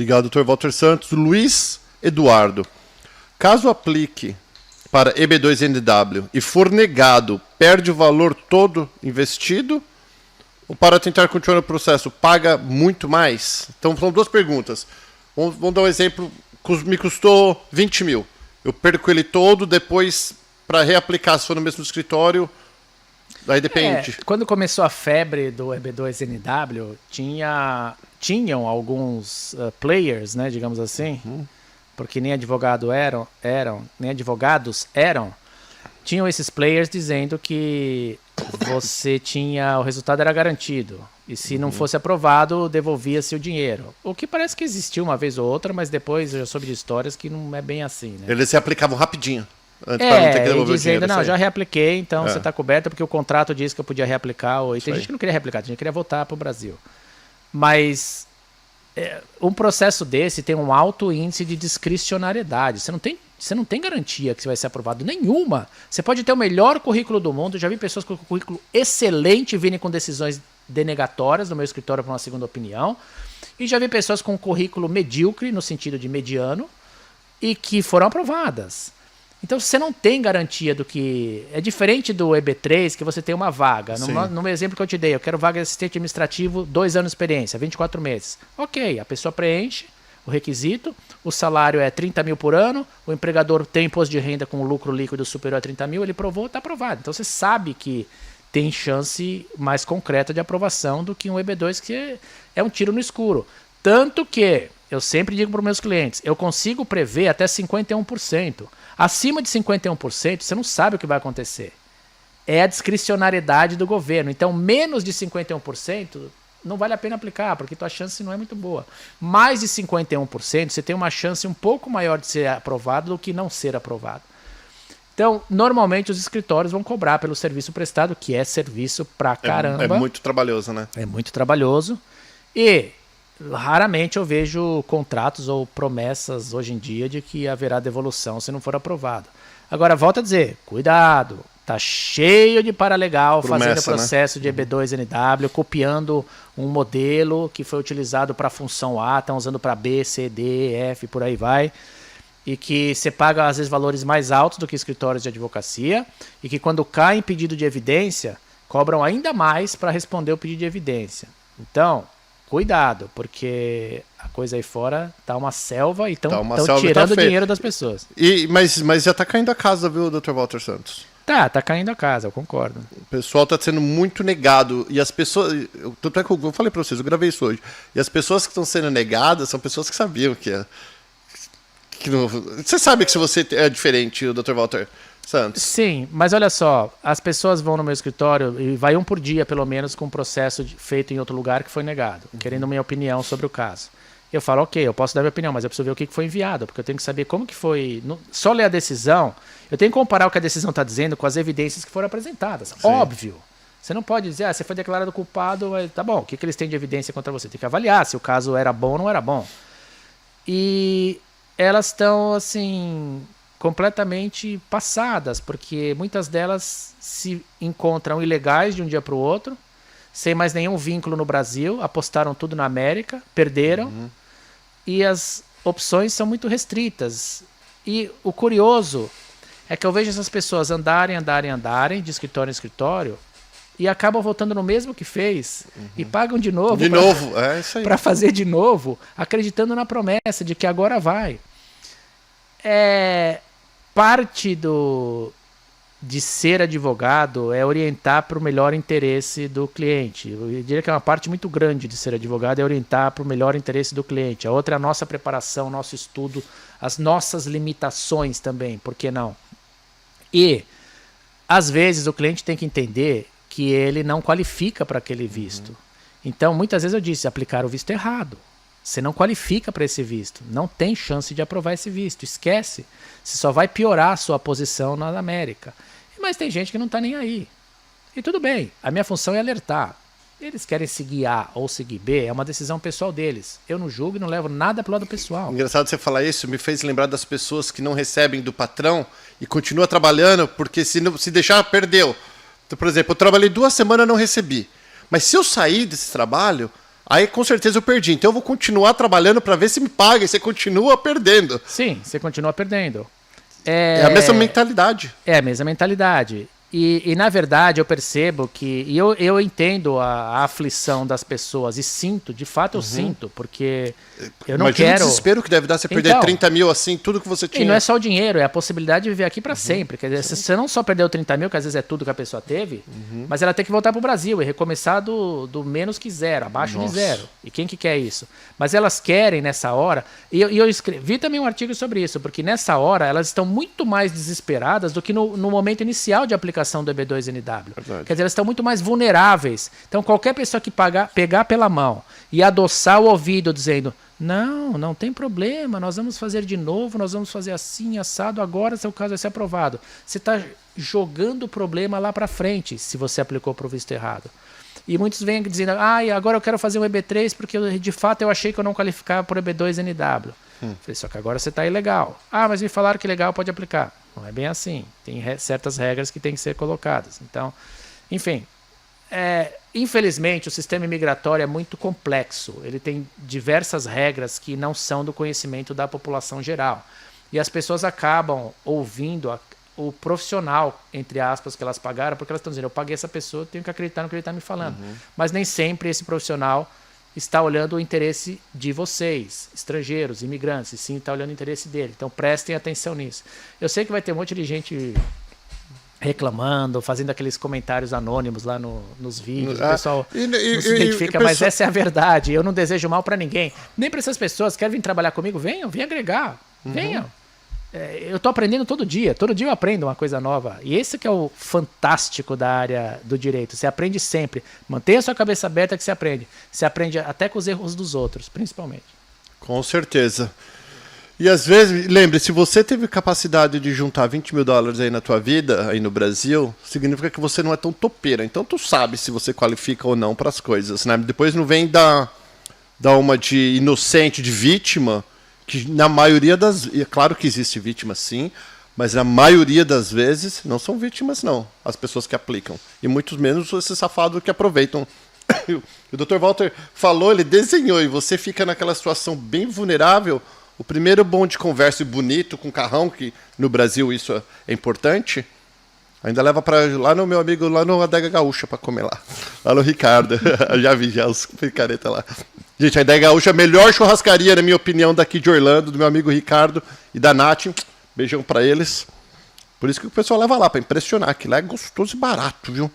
Obrigado, Dr. Walter Santos. Luiz Eduardo. Caso aplique para EB2NW e for negado, perde o valor todo investido? Ou para tentar continuar o processo, paga muito mais? Então, são duas perguntas. Vamos dar um exemplo. Me custou 20 mil. Eu perco ele todo, depois, para reaplicar, se for no mesmo escritório, aí depende. Quando começou a febre do EB2NW, tinham alguns players, né, digamos assim, porque nem advogados eram, tinham esses players dizendo que você tinha, o resultado era garantido, e se não fosse aprovado, devolvia-se o dinheiro. O que parece que existiu uma vez ou outra, mas depois eu já soube de histórias que não é bem assim, né? Eles se aplicavam rapidinho, antes para não ter que devolver dizendo, o dinheiro. Já reapliquei, então você está coberto, porque o contrato disse que eu podia reaplicar, e tem gente que não queria reaplicar, tem gente que queria voltar para o Brasil. Mas um processo desse tem um alto índice de discricionariedade. Você não tem garantia que você vai ser aprovado nenhuma. Você pode ter o melhor currículo do mundo. Já vi pessoas com currículo excelente virem com decisões denegatórias no meu escritório para uma segunda opinião. E já vi pessoas com currículo medíocre, no sentido de mediano, e que foram aprovadas. Então você não tem garantia do que... É diferente do EB3, que você tem uma vaga. No exemplo que eu te dei, eu quero vaga de assistente administrativo, 2 anos de experiência, 24 meses. Ok, a pessoa preenche o requisito, o salário é 30 mil por ano, o empregador tem imposto de renda com lucro líquido superior a 30 mil, ele provou, está aprovado. Então você sabe que tem chance mais concreta de aprovação do que um EB2, que é um tiro no escuro. Tanto que, eu sempre digo para os meus clientes, eu consigo prever até 51%. Acima de 51%, você não sabe o que vai acontecer. É a discricionariedade do governo. Então, menos de 51%, não vale a pena aplicar, porque tua chance não é muito boa. Mais de 51%, você tem uma chance um pouco maior de ser aprovado do que não ser aprovado. Então, normalmente os escritórios vão cobrar pelo serviço prestado, que é serviço pra caramba. É muito trabalhoso, né? É muito trabalhoso. E raramente eu vejo contratos ou promessas hoje em dia de que haverá devolução se não for aprovado. Agora, volto a dizer, cuidado. Tá cheio de paralegal fazendo processo, né, de EB2NW, copiando um modelo que foi utilizado para a função A, estão usando para B, C, D, F, por aí vai. E que você paga, às vezes, valores mais altos do que escritórios de advocacia. E que quando cai em pedido de evidência, cobram ainda mais para responder o pedido de evidência. Então, cuidado, porque a coisa aí fora tá uma selva e estão tirando o dinheiro das pessoas. Mas já tá caindo a casa, viu, Dr. Walter Santos? Tá caindo a casa, eu concordo. O pessoal tá sendo muito negado. E as pessoas... Tanto é que eu falei pra vocês, eu gravei isso hoje. E as pessoas que estão sendo negadas são pessoas que sabiam que é... Você sabe que se você é diferente, o Dr. Walter Santos? Sim, mas olha só, as pessoas vão no meu escritório e vai um por dia, pelo menos, com um processo feito em outro lugar que foi negado, querendo minha opinião sobre o caso. Eu falo, ok, eu posso dar minha opinião, mas eu preciso ver o que foi enviado, porque eu tenho que saber como que foi... Só ler a decisão, eu tenho que comparar o que a decisão está dizendo com as evidências que foram apresentadas. Sim. Óbvio. Você não pode dizer, você foi declarado culpado, tá bom, o que eles têm de evidência contra você? Tem que avaliar se o caso era bom ou não era bom. E elas estão, assim, completamente passadas, porque muitas delas se encontram ilegais de um dia para o outro, sem mais nenhum vínculo no Brasil, apostaram tudo na América, perderam, e as opções são muito restritas. E o curioso é que eu vejo essas pessoas andarem, de escritório em escritório, e acabam voltando no mesmo que fez, e pagam de novo. É isso aí. Para fazer de novo, acreditando na promessa de que agora vai. Parte de ser advogado é orientar para o melhor interesse do cliente. Eu diria que é uma parte muito grande de ser advogado é orientar para o melhor interesse do cliente. A outra é a nossa preparação, nosso estudo, as nossas limitações também, por que não? E, às vezes, o cliente tem que entender que ele não qualifica para aquele visto. Então, muitas vezes eu disse, aplicar o visto errado. Você não qualifica para esse visto. Não tem chance de aprovar esse visto. Esquece. Você só vai piorar a sua posição na América. Mas tem gente que não está nem aí. E tudo bem. A minha função é alertar. Eles querem seguir A ou seguir B, é uma decisão pessoal deles. Eu não julgo e não levo nada pro lado pessoal. Engraçado você falar isso, me fez lembrar das pessoas que não recebem do patrão e continua trabalhando, porque se deixar, perdeu. Então, por exemplo, eu trabalhei 2 semanas e não recebi. Mas se eu sair desse trabalho, Aí com certeza eu perdi. Então eu vou continuar trabalhando para ver se me paga. E você continua perdendo. Sim, você continua perdendo. É a mesma mentalidade. É a mesma mentalidade. E na verdade eu percebo que... E eu entendo a aflição das pessoas e sinto, de fato eu sinto, porque eu não Imagina quero... o desespero que deve dar você perder 30 mil assim, tudo que você tinha. E não é só o dinheiro, é a possibilidade de viver aqui para sempre. Quer dizer, você não só perdeu 30 mil, que às vezes é tudo que a pessoa teve, mas ela tem que voltar para o Brasil e recomeçar do menos que zero, abaixo de zero. E quem que quer isso? Mas elas querem nessa hora... E eu escrevi também um artigo sobre isso, porque nessa hora elas estão muito mais desesperadas do que no momento inicial de aplicação do EB2NW. Verdade. Quer dizer, elas estão muito mais vulneráveis. Então, qualquer pessoa que pegar pela mão e adoçar o ouvido dizendo, não tem problema, nós vamos fazer de novo, nós vamos fazer assim, assado, agora seu caso vai ser aprovado. Você está jogando o problema lá para frente, se você aplicou para o visto errado. E muitos vêm dizendo, agora eu quero fazer um EB3 porque de fato eu achei que eu não qualificava por EB2NW. Falei, só que agora você está ilegal. Mas me falaram que legal pode aplicar. Não é bem assim. Tem certas regras que têm que ser colocadas. Então, enfim, infelizmente o sistema imigratório é muito complexo. Ele tem diversas regras que não são do conhecimento da população geral. E as pessoas acabam ouvindo o profissional, entre aspas, que elas pagaram, porque elas estão dizendo, eu paguei essa pessoa, tenho que acreditar no que ele está me falando. Mas nem sempre esse profissional está olhando o interesse de vocês, estrangeiros, imigrantes, e sim está olhando o interesse dele. Então prestem atenção nisso. Eu sei que vai ter um monte de gente reclamando, fazendo aqueles comentários anônimos lá nos vídeos, o pessoal não se identifica, mas essa é a verdade. Eu não desejo mal para ninguém, nem para essas pessoas. Querem vir trabalhar comigo? Venham agregar, venham. Eu estou aprendendo todo dia eu aprendo uma coisa nova. E esse que é o fantástico da área do direito. Você aprende sempre. Mantenha a sua cabeça aberta que você aprende. Você aprende até com os erros dos outros, principalmente. Com certeza. E às vezes, lembre, se você teve capacidade de juntar $20 mil aí na tua vida, aí no Brasil, significa que você não é tão topeira. Então tu sabe se você qualifica ou não para as coisas, né? Depois não vem dar uma de inocente, de vítima, que na maioria das... É claro que existe vítima sim, mas na maioria das vezes não são vítimas não, as pessoas que aplicam. E muito menos esses safados que aproveitam. O Dr. Walter falou, ele desenhou, e você fica naquela situação bem vulnerável. O primeiro bom de conversa e bonito, com carrão, que no Brasil isso é importante, ainda leva para lá no meu amigo, lá no Adega Gaúcha, para comer lá no Ricardo. Já vi os picareta lá. Gente, a Adega Gaúcha é a melhor churrascaria, na minha opinião, daqui de Orlando, do meu amigo Ricardo e da Nath. Beijão para eles. Por isso que o pessoal leva lá, para impressionar, que lá é gostoso e barato, viu?